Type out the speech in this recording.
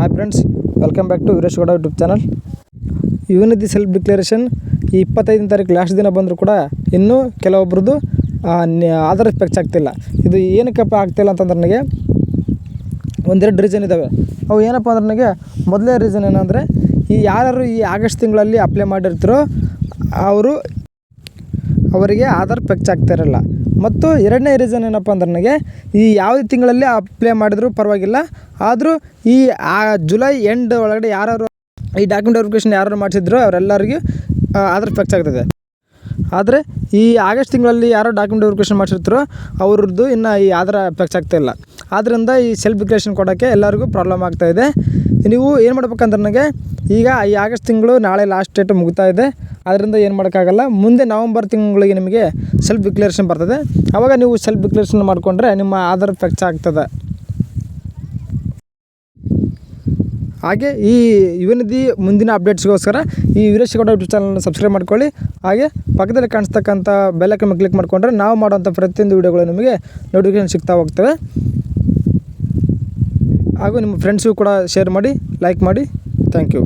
Hi friends, welcome back to Veeresh Gowda YouTube channel. Yuvanidhi self declaration ಈ 25ನೇ ತಾರೀಕು ಲಾಸ್ಟ್ ದಿನ ಬಂದರೂ ಕೂಡ ಇನ್ನೂ ಕೆಲವೊಬ್ರದ್ದು ಆಧಾರ್ ಫೆಚ್ ಆಗ್ತಿಲ್ಲ. ಇದು ಏನಕ್ಕಪ್ಪ ಆಗ್ತಿಲ್ಲ ಅಂತಂದ್ರೆ ನನಗೆ ಒಂದೆರಡು ರೀಸನ್ ಇದ್ದಾವೆ. ಅವು ಏನಪ್ಪ ಅಂದ್ರೆ ನನಗೆ ಮೊದಲನೇ ರೀಸನ್ ಏನಂದರೆ ಈ ಯಾರು ಈ ಆಗಸ್ಟ್ ತಿಂಗಳಲ್ಲಿ ಅಪ್ಲೈ ಮಾಡಿರ್ತಾರೋ ಅವರಿಗೆ ಆಧಾರ್ ಫೆಚ್ ಆಗ್ತಾಯಿರಲ್ಲ. ಮತ್ತು ಎರಡನೇ ರೀಸನ್ ಏನಪ್ಪ ಅಂದ್ರೆ ನನಗೆ ಈ ಯಾವುದೇ ತಿಂಗಳಲ್ಲಿ ಅಪ್ಲೈ ಮಾಡಿದರೂ ಪರವಾಗಿಲ್ಲ, ಆದರೂ ಈ ಜುಲೈ ಎಂಡ್ ಒಳಗಡೆ ಯಾರು ಈ ಡಾಕ್ಯುಮೆಂಟ್ ವೆರಿಫಿಕೇಷನ್ ಯಾರು ಮಾಡಿಸಿದ್ರು ಅವರೆಲ್ಲರಿಗೂ ಆಧಾರ್ ಫೆಚ್ ಆಗ್ತದೆ. ಆದರೆ ಈ ಆಗಸ್ಟ್ ತಿಂಗಳಲ್ಲಿ ಯಾರೋ ಡಾಕ್ಯುಮೆಂಟ್ ವೆರಿಫಿಕೇಷನ್ ಮಾಡಿಸಿರ್ತಾರೋ ಅವ್ರದ್ದು ಇನ್ನು ಈ ಆಧಾರ್ ಫೆಚ್ ಆಗ್ತಾಯಿಲ್ಲ. ಆದ್ದರಿಂದ ಈ ಸೆಲ್ಫ್ ಡಿಕ್ಲರೇಷನ್ ಕೊಡೋಕ್ಕೆ ಎಲ್ಲರಿಗೂ ಪ್ರಾಬ್ಲಮ್ ಆಗ್ತಾಯಿದೆ. ನೀವು ಏನು ಮಾಡ್ಬೇಕಂದ್ರೆ ನನಗೆ ಈಗ ಈ ಆಗಸ್ಟ್ ತಿಂಗಳು ನಾಳೆ ಲಾಸ್ಟ್ ಡೇಟ್ ಮುಗ್ತಾ ಇದೆ. ಅದರಿಂದ ಏನು ಮಾಡೋಕ್ಕಾಗಲ್ಲ. ಮುಂದೆ ನವಂಬರ್ ತಿಂಗಳಿಗೆ ನಿಮಗೆ ಸೆಲ್ಫ್ ಡಿಕ್ಲರೇಷನ್ ಬರ್ತದೆ. ಆವಾಗ ನೀವು ಸೆಲ್ಫ್ ಡಿಕ್ಲರೇಷನ್ ಮಾಡಿಕೊಂಡ್ರೆ ನಿಮ್ಮ ಆಧಾರ್ ಫೆಚ್ ಆಗ್ತದೆ. ಹಾಗೆ ಈ ಯುವನಿಧಿ ಮುಂದಿನ ಅಪ್ಡೇಟ್ಸ್ಗೋಸ್ಕರ ಈ ವೀರೇಶ್ ಗೌಡ ಯೂಟ್ಯೂಬ್ ಚಾನಲ್ನ ಸಬ್ಸ್ಕ್ರೈಬ್ ಮಾಡ್ಕೊಳ್ಳಿ. ಹಾಗೆ ಪಕ್ಕದಲ್ಲಿ ಕಾಣಿಸ್ತಕ್ಕಂಥ ಬೆಲ್ ಐಕಾನ್ ಕ್ಲಿಕ್ ಮಾಡಿಕೊಂಡ್ರೆ ನಾವು ಮಾಡೋಂಥ ಪ್ರತಿಯೊಂದು ವೀಡಿಯೋಗಳು ನಿಮಗೆ ನೋಟಿಫಿಕೇಷನ್ ಸಿಗ್ತಾ ಹೋಗ್ತವೆ. ಹಾಗೂ ನಿಮ್ಮ ಫ್ರೆಂಡ್ಸಿಗೂ ಕೂಡ ಶೇರ್ ಮಾಡಿ, ಲೈಕ್ ಮಾಡಿ. Thank you.